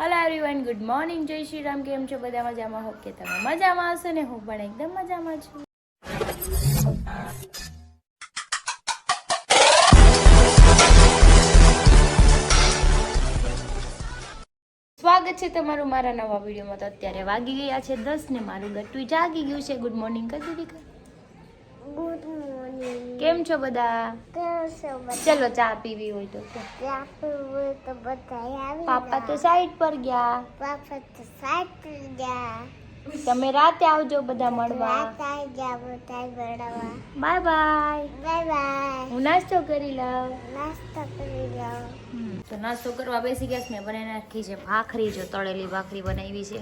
Hello everyone, good morning, જય શ્રી રામ. કેમ છો બધા? મજામાં હો કે તમે મજામાં હશો ને? હું પણ એકદમ મજામાં છું. સ્વાગત છે તમારું મારા નવા વિડીયોમાં. તો અત્યારે વાગી ગયા છે 10 ને મારું ગટ્ટુ જાગી ગયું છે. ગુડ મોર્નિંગ કરી દીધી. Good morning. કેમ છો બધા? ચલો ચા પીવી હોય તો પાપા તો સાઈડ પર ગયા. તમે રાતે આવજો બધા મળવા. Bye bye. હું નાસ્તો કરી લઉં. તો નાસ્તો કરવા બેસી ગયા. મેં બનાવી નાખી છે ભાખરી. જો તળેલી ભાખરી બનાવી છે.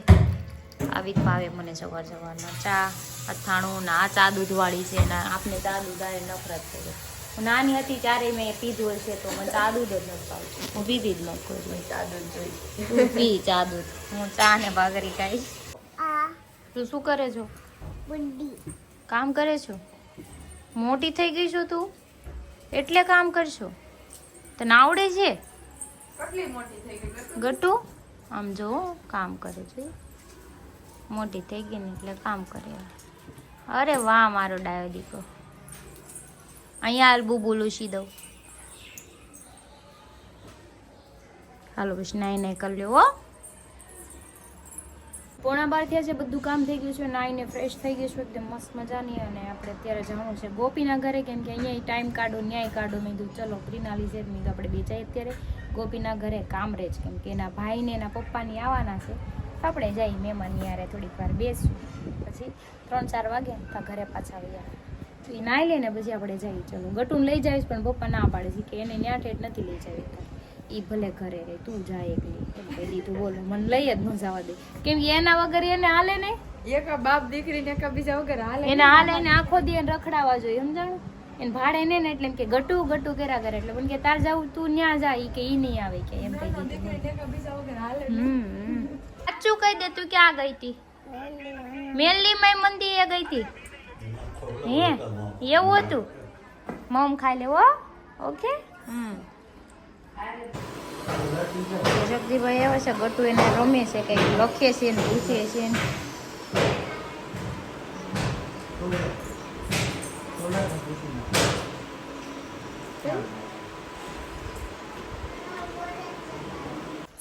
આવી જ ભાવે મને સવાર સવારના ચા અથાણું ને આ ચા દૂધવાળી છે ને આપણે ચા દૂધ આવે નફરત થઈ ગઈ. હું નાની હતી ત્યારે મેં પીધું હશે તો મને ચા દૂધ જ નથી ભાવતું. હું પીધી જ નથી કોઈ દિવસ ચા દૂધ જોઈ. પી ચા દૂધ. હું ચા ને ભાખરી ખાઈશ. તું શું કરે છો? કામ કરે છો? મોટી થઈ ગઈ છો તું એટલે કામ કરશો? તને આવડે છે? ગટ્ટુ આમ જો કામ કરે છે. મોટી થઈ ગઈ ને એટલે કામ કરે. અરે વાહ મારો ડાયો દીકરો. અહીંયા હાલ બુબુ લૂસી દઉં. હાલો બસ નાઈ નાઈ કરી લ્યો હો. 11:30 થયા છે. બધું કામ થઈ ગયું છે. નાઈને ફ્રેશ થઈ ગયું છે એકદમ મસ્ત મજાની. અને આપણે અત્યારે જવાનું છે ગોપીના ઘરે, કેમ કે અહીંયા ટાઈમ કાઢો ન્યાય કાઢો. મેં કીધું ચલો પ્રિનાલી છે. મેં આપણે બે જઈએ અત્યારે ગોપીના ઘરે કામરેજ, કેમ કે એના ભાઈને એના પપ્પાની આવવાના છે. આપણે જઈ મહેમાન યારે થોડીક વાર બેસશું. પછી 3-4 વાગ્યા તો ઘરે પાછા આવ્યા. તો એ નાઈ લઈને પછી આપણે જઈએ. ચલો ગટુને લઈ જઈશ પણ પપ્પા ના પાડે છે કે એને ન્યા ઠેઠ નથી લઈ જવી. એ ભલે ઘરે રહે, તું જાય એકલી. એમ કહી દીધું. બોલો મને લઈ જ ન જવા દે, કેમ કે એના વગર એને હાલે નહીં. એક બાપ દીકરી ને બીજા વગર હાલે. એને હાલે ને આખો દી રખડાવા જોઈએ, સમજાણું? એને ભાડે ને એટલે એમ કે ગટુ ગટુ કર્યા કરે. એટલે મને કે તાર જાવું તું ન્યા જાય કે ઈ નહીં આવે કે એમ કહી દીધું. સાચું કહી દે, તું ક્યાં ગઈ હતી? મેલી મય મંદિરે ગઈ હતી. હે એવું હતું? મમ ખાઈ લેવો. ઓકે. જગદીભાઈ આવે છે. ગટુ એને રમે છે, કઈક લખે છે ને પૂછે છે.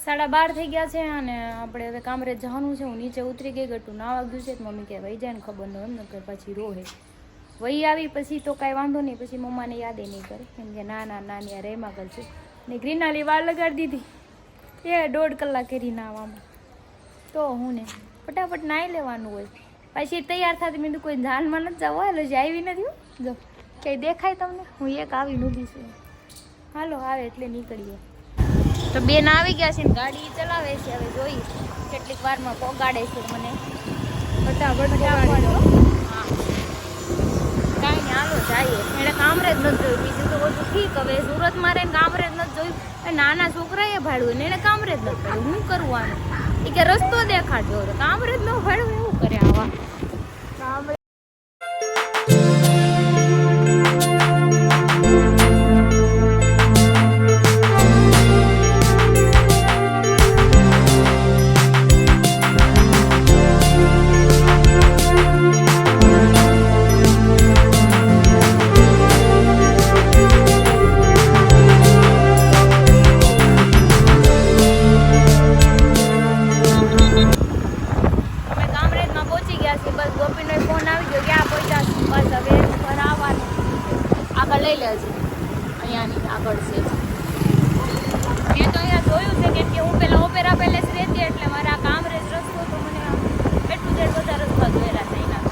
સાડા 12 થઈ ગયા છે અને આપણે હવે કામરેજ જવાનું છે. હું નીચે ઉતરી ગઈ. ગટુ ના વાગ્યું છે. મમ્મી કે વહી જાય ને ખબર ન એમ ને કે પછી રોહે. વહી આવી પછી તો કાંઈ વાંધો નહીં. પછી મમ્માને યાદ નહીં કરે, કેમ કે નાના નાની રેમા કરશે ને. ગ્રીનાલી વાર લગાડી દીધી એ 1.5 કલાક કરી નાવામાં. તો હું ને ફટાફટ નાહી લેવાનું હોય. પછી તૈયાર થતી મેં કોઈ જાનમાં નથી જવું. હાલો જે આવી નથી. જો કંઈ દેખાય તમને? હું એક આવી ઊભી છું. હાલો આવે એટલે નીકળીએ. તો બેન આવી ગયા છે ને ગાડી ચલાવે છે. હવે જોઈ કેટલીક વારમાં પોગાડે છે મને. ફટાફટ હા કાંઈ નહીં, હાલો જઈએ. એણે કામરેજ નથી જોયું. બીજું તો બધું ઠીક. હવે સુરતમાં રહીને કામરેજ નથી જોયું. નાના છોકરાએ ભાડ્યું ને એને કામરેજ નથી ભાડ્યું. શું કરવાનું? એ કે રસ્તો દેખાડજો. કામરેજ ન ભાડ્યું એવું કરે આવા. લઈ લેજે. અહીંયાની આગળ છે. મેં તો અહીંયા જોયું છે, કેમ કે હું પેલા ઓપેરા પેલેસ રહેતી એટલે મારા કામરેજ રસ્તો તો મને એટલું જ બધા રસ્તા જોયેલા છે એના.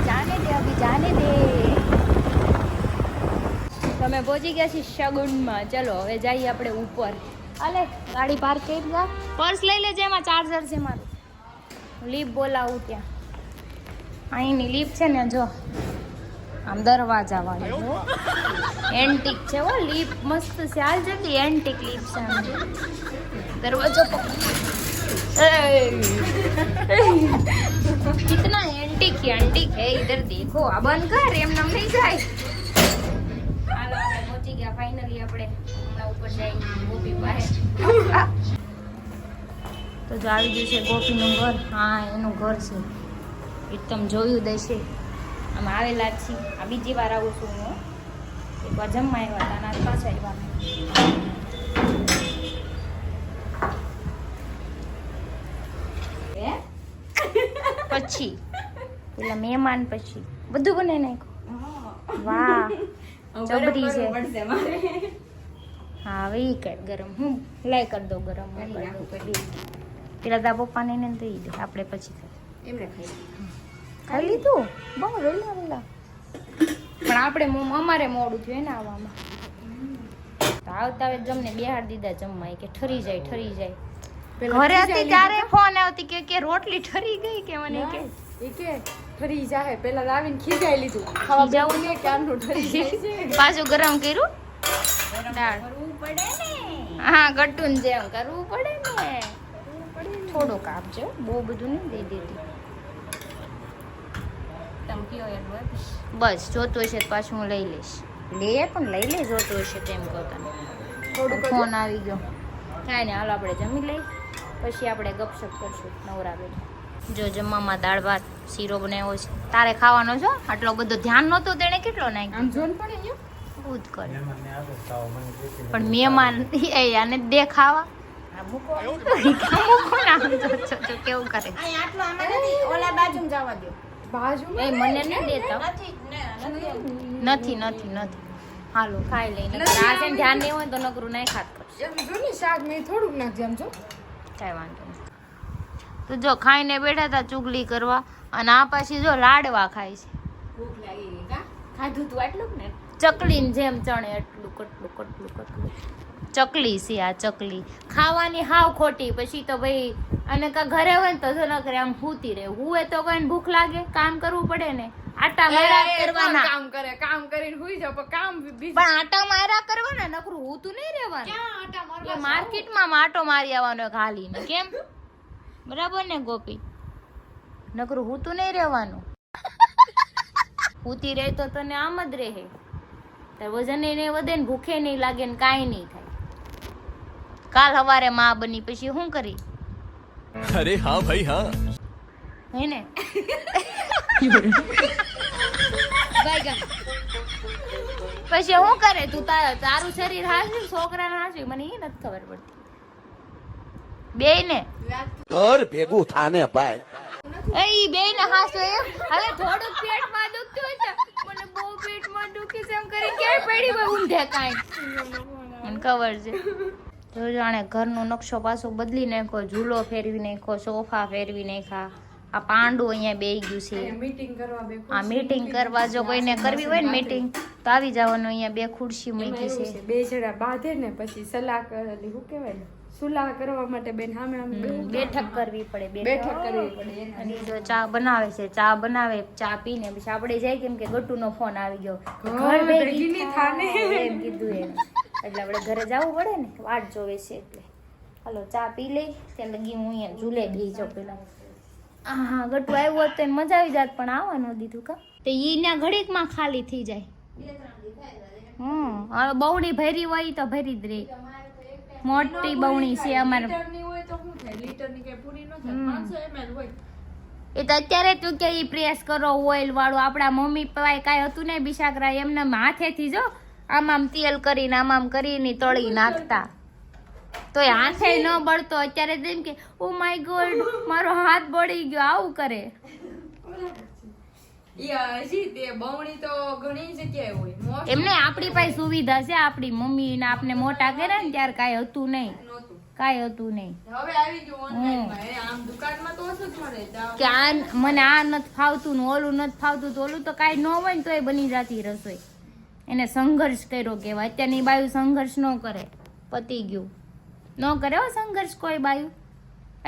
જાને દે અભી જાને દે. તમે પહોંચી ગયા છીએ શગુનમાં. ચલો હવે જઈએ આપણે ઉપર. હાલે ગાડી પાર્ક કરી જા. પર્સ લઈ લેજે, એમાં ચાર્જર છે મારું. લીપ બોલાવું ત્યાં. અહીંની લીપ છે ને જો આમ દરવાજા વાળી એન્ટિક છે. હો લીપ મસ્ત છે. હાલ જલ્દી. એન્ટિક લીપ છે. આમ દરવાજો कितना एंटिक है इधर देखो. आ बंद कर, एम नाम नहीं જાય. હાલો આપણે પહોંચી ગયા ફાઇનલી. આપણે હમણાં ઉપર જઈ ગોપી પાસે. તો જો આવી ગયું છે ગોપીનું ઘર. હા એનું ઘર છે એ તમે જોયું દેશે. આમ આવેલા જ છીએ. આ બીજી વાર આવું છું હું. એક વાર જમવા આવ્યા હતા અને પાછા આવ્યા. પછી પેલા મહેમાન પછી બધું બનાવી નાખ્યું. વાહ જબરી છે. હા હવે ઈ કર ગરમ. હું લાઈ કરી દઉં ગરમ. પેલા તા પપ્પાને ને દઈ દે આપણે પછી ખાઈ લીધું. બહુ વેલા વેલા પણ આપણે અમારે મોડું થયું ને આવવામાં. તો આવતા હવે જમને બેહાડ દીધા જમવા કે ઠરી જાય. ઘરે હતી ત્યારે ફોન આવતી કે રોટલી ઠરી ગઈ કે મને કે ફરી જાય પેલા લાવીને ખીજાઈ લીધું. ખાવા જાવું ને ક્યારનું ઠરી જાય છે. પાછું ગરમ કર્યું. દાળ હા ગટુન જેમ કરવું પડે ને. થોડુંક આપજો, બહુ બધું નહીં દઈ દેતી. તમે કયો એટલું બસ જોતું હશે તો પાછું હું લઈ લઈશ. લે પણ લઈ લે જોતું હશે તેમ કહો તને. થોડુંક ફોન આવી ગયો. કાંઈ નહીં હાલો આપણે જમી લઈ પછી આપણે ગપશપ કરશું નવરા બેઠા. જો જમવામાં દાળ ભાત શીરો બનાવ્યો છે. તારે ખાવાનો છો? આટલો બધો ધ્યાન નહોતું તેણે કેટલો નાખ્યો. આમ જોન પણ અહીંયા બહુ જ કરે પણ મહેમાન આને દે ખાવા. કેવું કરે બાજુમાં એ મને નહીં દેતા. નથી હાલો ખાઈ લઈને ધ્યાન નહીં હોય તો નકરું નહીં ખાત કરશે. એમ જો ને શાક મેં થોડુંક નાખજે આમ જો. કાંઈ વાંધો નહીં. તો જો ખાઈને બેઠા હતા ચુગલી કરવા અને આ પાછી જો લાડવા ખાય છે. ભૂખ લાગી ગઈ કા? ખાધું તું આટલું ને? ચકલીને જેમ ચણે એટલું કટલું ચકલી છે આ ચકલી. ખાવાની હાવ ખોટી. પછી તો ભાઈ અને કા ઘરે હોય ને તો જો ન કરે આમ સૂતી રહે. હુએ તો કોઈને ભૂખ લાગે? કામ કરવું પડે ને. આટા મારા કરવાના. કામ કરીને હુઈ જાવ પણ કામ બીજું. પણ આટા મારા કરવાના નકરું હુતું નહીં રહેવાનું. ક્યાં આટા મારવા? એ માર્કેટમાં આટો મારી આવવાનો એક હાલીને. કેમ? બરાબર ને ગોપી? નકરું હુતું નહીં રહેવાનું. હુતી રહે તો તને આમ જ રહે. તાર વજન નહીં વધે ને ભૂખે નહીં લાગે ને કાંઈ નહીં થાય. કાલ સવારે માં બની પછી શું કરી? અરે હા ભાઈ હા હે ને પછી શું કરે તું? તારું શરીર હાચું છોકરા હાચું મને એ નથી ખબર પડતી. બે ને ઘર ભેગું થાને ભાઈ એ બે ને હાચું એમ. હવે થોડુંક પેટમાં દુખતું હોય તો મને બહુ પેટમાં દુખી છે એમ કરી ક્યાંય પડી હોય ઊંધે કાંઈ મને ખબર છે. જો જાણે ઘરનો નકશો પાછો બદલી નાખ્યો. ઝૂલો ફેરવી નાખ્યો, સોફા ફેરવી નાખ્યા. આ પાંડુ અહીંયા બેહી ગયું છે. મીટિંગ કરવા બે આ મીટિંગ કરવા જો કોઈને કરવી હોય ને મીટિંગ તો આવી જવાનું. અહીંયા બે ખુરશી મૂકી છે. બે જણા બાંધે ને પછી સલાહ કરેલી શું કહેવાય ને સુલાહ કરવા માટે બેન સામે બેઠક કરવી પડે. બેઠક કરવી પડે. અને જો ચા બનાવે છે. ચા બનાવે ચા પીને પછી આપણે જાય કેમ કે ગટુનો ફોન આવી ગયો. ઘર ભેગી થાને એમ કીધું એને. એટલે આપણે ઘરે જવું પડે ને વાટ જોવે છે એટલે હાલો ચા પી લઈ. ત્યાં લગી હું અહીંયા ઝૂલે બેસી જાઉં પેલા. હા ગટુ આવ્યું હોત તો એને મજા આવી જાત પણ આવવા ન દીધું કા. તો ઈના ઘડીકમાં ખાલી થઈ જાય. હવે બહુડી ભરી હોય તો ભરી જ રહે. મોટી બવણી છે અમારે. લીટરની હોય તો શું થાય? લીટરની કઈ પૂરી ન થાય. 500 ml હોય. એ તો અત્યારે તું કે ઈ પ્રેસ કરો ઓઇલ વાળું. આપણા મમ્મી પપ્પાએ કાંઈ હતું ને બિસાકરા એમને હાથેથી જો આમ તેલ કરીને આમ કરીને તળી નાખતા. તો એ હાથે ન બળતો. અત્યારે જેમ કે ઓ માય ગોડ મારો હાથ બળી ગયો આવું કરે. હજી તે બવણી તો ઘણી જગ્યાએ હોય. એમને આપણી પાસે સુવિધા છે. આપણી મમ્મી ને આપને મોટા કર્યા ને ત્યારે કાંઈ હતું નહીં. કાંઈ હતું નહીં. હવે આવી ગયું ઓનલાઈનમાં. આમ દુકાનમાં તો ઓછું જ મળે. કે આ મને આ નથી ફાવતું ને ઓલું નથી ફાવતું તો ઓલું તો કાંઈ ન હોય ને તોય બની જતી રસોઈ. એને સંઘર્ષ કર્યો કહેવાય. અત્યારની બાયું સંઘર્ષ ન કરે. પતી ગયું. ન કરે હો સંઘર્ષ કોઈ બાયું.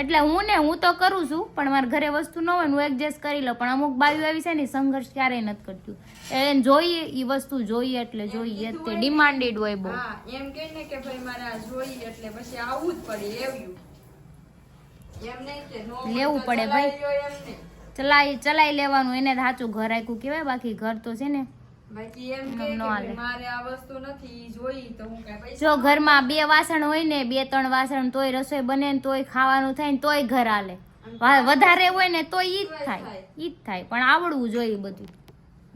એટલે હું તો કરું છું પણ મારા ઘરે વસ્તુ ન હોય ને હું એડજસ્ટ કરી લઉં. પણ અમુક બાયું એવી છે ને સંઘર્ષ ક્યારેય નથી કરતું. એને જોઈએ એ વસ્તુ જોઈએ એટલે જોઈએ તે ડિમાન્ડેડ હોય બહુ. હા એમ કે ને કે ભાઈ મારે આ જોઈએ એટલે પછી આવવું જ પડે લેવું. એમ નહીં કે નો લેવું પડે ભાઈ. એમ નહીં. ચલાઈ લેવાનું. એને સાચું ઘર આખું કહેવાય. બાકી ઘર તો છે ને બાકી એમ એમ કે નો હાલે. મારે આ વસ્તુ નથી ઈ જોઈ તો હું કઈ પૈસા જો ઘરમાં 2 વાસણ હોય ને 2-3 વાસણ તોય રસોઈ બને ને તોય ખાવાનું થાય ને તોય ઘર હાલે. વધારે હોય ને તોય ઈ જ થાય પણ આવડવું જોઈએ બધું.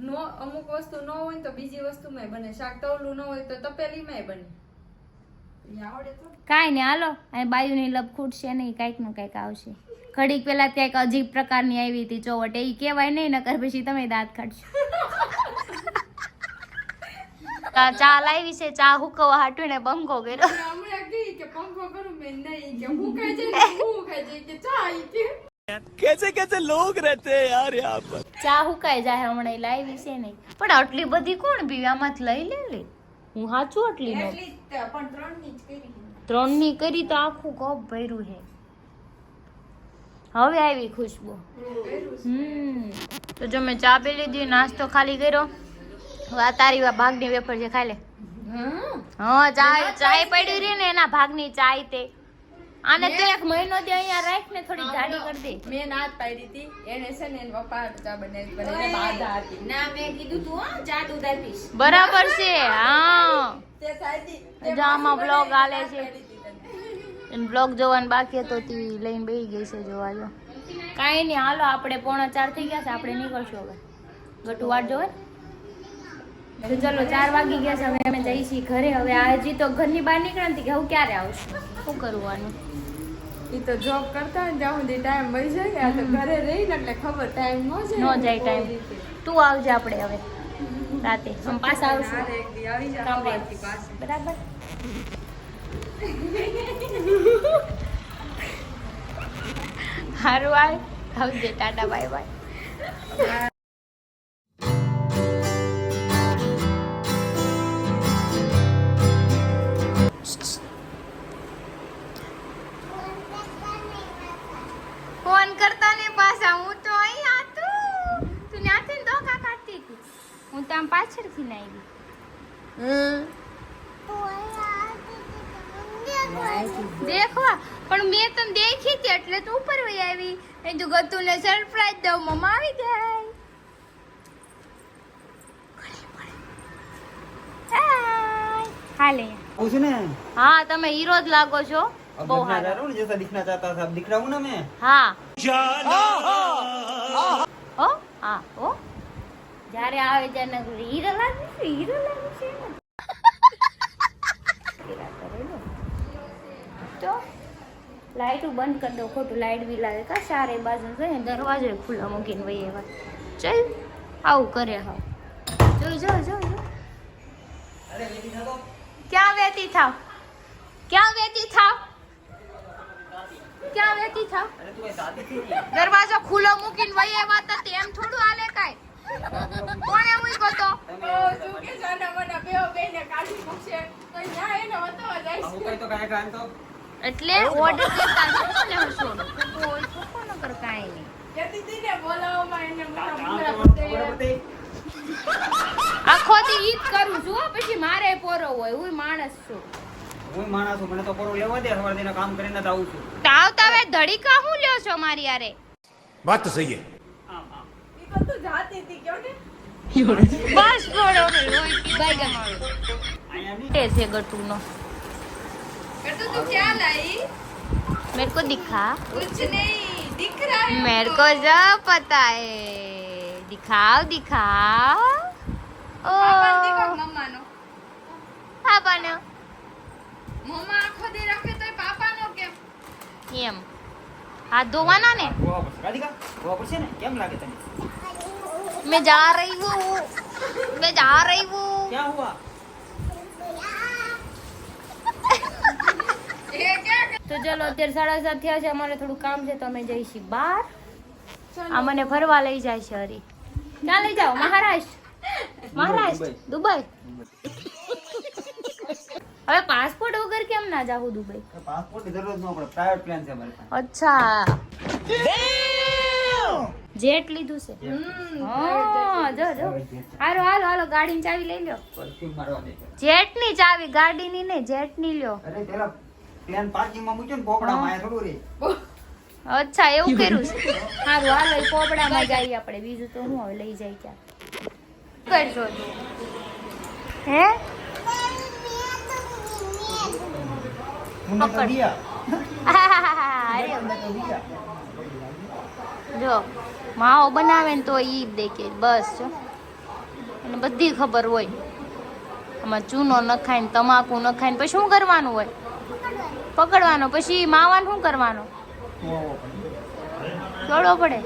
નો અમુક વસ્તુ ન હોય ને તો બીજી વસ્તુમાંય બને. શાક તવલું ન હોય તો તપેલીમાંય બને. ઈ આવડે તો કાંઈ નહીં હાલો અહીં બાયુની લપ ખૂટશે નહીં, કાંઈક નું કાંઈક આવશે. ઘડીક પેલા ક્યાંક અજીબ પ્રકારની આવી હતી ચોવટ, એ કહેવાય નહીં નકર પછી તમે દાંત કાઢશો. ચા લાવી છે, ચા હુકવા હાટું ને બંકો કર્યો. હમણાં કહી કે પંખો કરું મેં નહીં કે હું ખાઈ જાય હું ખાઈ જાય કે ચા ઈ કે कैसे कैसे लोग रहते हैं यार यहाँ पर. ચા હુકાઈ જાય હમણાં લાવી છે નહીં. પણ આટલી બધી કોણ પીવે? આમાંથી લઈ લે. હું સાચું આટલી નો એટલી જ પણ 3 ની જ કરી. 3 ની કરી તો આખું કપ ભર્યું છે. હવે આવી ખુશ્બુ. તો જો મેં ચા પી લીધી, નાસ્તો ખાલી કર્યો. હવે આ તારી ભાગની વેફર છે, ખાઈ લે. હા ચાય પડી રહી ને એના ભાગની ચાય તે. આને તો 1 મહિનો દે અહીંયા રાખ ને થોડી જાડી કરી દે. મેં ના જ પાડી હતી. એને છે ને એના પપ્પા ચા બનાવી પણ એને બાધા હતી. ના મેં કીધું તું હો ચા દૂધ આપીશ. બરાબર છે. હા તે સાચી જો આમાં બ્લોગ આલે છે. એને બ્લોગ જોવાનું બાકી હતો તે લઈને બેસી ગઈ છે જોવા. જો કાંઈ નહીં હાલો આપણે 3:45 થઈ ગયા છે, આપણે નીકળશું હવે. ગટુ વાટ જોવે તો ચલો 4 વાગી ગયા છે, હવે અમે જઈશી ઘરે. હવે હજી તો ઘરની બહાર નીકળે ને કે હું ક્યારે આવશું, શું કરવાનું? ઈ તો જોબ કરતા હોય ને ત્યાં સુધી ટાઈમ વહી જાય. આ તો ઘરે રહીને એટલે ખબર ટાઈમ નો જાય. નો જાય ટાઈમ. તું આવજે આપણે હવે રાતે हम પાછા આવશું. હારે એક દી આવી જા કામ સવારથી પાછી. બરાબર. હારું હાલ આવજે. Tata bye bye. ફોન કરતા ને પાછા હું તો અહીં હતું. તું ત્યાંથી ને ધોકા કાઢતી હતી. હું તો આમ પાછળથી ને આવી. દેખવા પણ મેં તને દેખી હતી એટલે તું ઉપર વહી આવી. એ તું ગતુને સરપ્રાઈઝ દઉં, મમ્મા આવી ગઈ. હાલે पूछ ने હા તમે હીરો જ લાગો છો. अब બહુ दिखना चाह હારા. रहा हूँ ना, जैसा दिखना चाहता था अब दिख रहा हूँ ना मैं. હા ઓ હા ઓ જ્યારે આવે ત્યારે હીરો લાગે છે, હીરો લાગે છે. તો લાઈટ બંધ કરી દો, ખોટું લાઈટ બી લાગે કા. ચારે બાજુ છે દરવાજો ખુલ્લા મૂકીને વહી એવા ચલ આવું કરે. હા જોઈ જો જો જો अरे बेटी ना तो ક્યાં વેતી થાવ, ક્યાં વેતી થાવ, ક્યાં વેતી થાવ? अरे तू ऐसा शादी थी क्या? દરવાજો ખુલ્લો મૂકીને વહી એવા તો તેમ થોડું હાલે કાંઈ. કોણે મૂક્યો તો? તો શું કે જાના મના બેઓ બેને કાઢી મૂકશે તો ન્યા એને વતવા જાય अब वो कहीं तो कहेगा हम तो એટલે ઓર્ડર કરતા છે ને હસો કોઈ છોકો ન કર કાંઈ નહીં. કેતી હતી ને બોલાવવામાં એને મોટા काम મુંગરા तो પતે. बड़े આખો દી ઈ જ કરું છું હો, પછી મારે પોરો હોય, હું માણસ છું. હું માણસ છું, મને તો પોરો લેવા દે. સવારે દિને કામ કરીને તો આવું છું. તાવ તાવે ધડીકા હું લ્યો છો મારી યારે? बात तो सही है. આમ આમ ઈ તો તું જાતી હતી ક્યો ને બસ થોડો ભાઈ ગમાડો અહીંયા નહીં. તે છે ગટુનો. કરતો તું क्या लाई मेरे को दिखा, कुछ नहीं दिख रहा है मेरे को सब पता है. दिखाओ दिखाओ. ओ પાપા દેખો મમ્માનો પાપાનો મમ્મા આખો દી રાખે તોય પાપાનો કેમ એમ હાથ ધોવાના ને. ગોવા પડશે. રાધિકા ગોવા પડશે ને? કેમ લાગે તને? मैं जा रही हूँ, मैं जा रही हूँ. क्या हुआ? એ ક્યાં તો ચલો અત્યારે 7:30 થયા છે, અમારે થોડું કામ છે તો અમે જઈશી બહાર. આ મને ફરવા લઈ જાય છે હરી. ક્યાં લઈ જાઓ? મહારાષ્ટ્ર, દુબઈ. હવે પાસપોર્ટ વગર કેમ ના જાવું દુબઈ? પાસપોર્ટ ની જરૂર ન પડે, પ્રાઇવેટ પ્લાન છે અમારી પાસે. અચ્છા જેટ લીધું છે. હા જો જો હાલો હાલો હાલો ગાડીની ચાવી લઈ લ્યો. પરફ્યુમ મારવા દે. જેટની ચાવી, ગાડીની નહીં, જેટની લ્યો. અરે પેલા પ્લાન પાર્કિંગ માં મૂક્યો ને પોપડામાં, આ થોડું રે. અચ્છા એવું કર્યું છે. સારું હાલો એ પોપડામાં જઈએ આપણે, બીજું તો હું હવે લઈ જાય ક્યાં. કરશો તું હે પકડ. અરે જો માવો બનાવે ને તો ઈ દેખે બસ જો એને બધી ખબર હોય આમાં ચૂનો નખાય ને તમાકુ નખાય ને પછી શું કરવાનું હોય પકડવાનો પછી માવાનું શું કરવાનો દોડવો પડે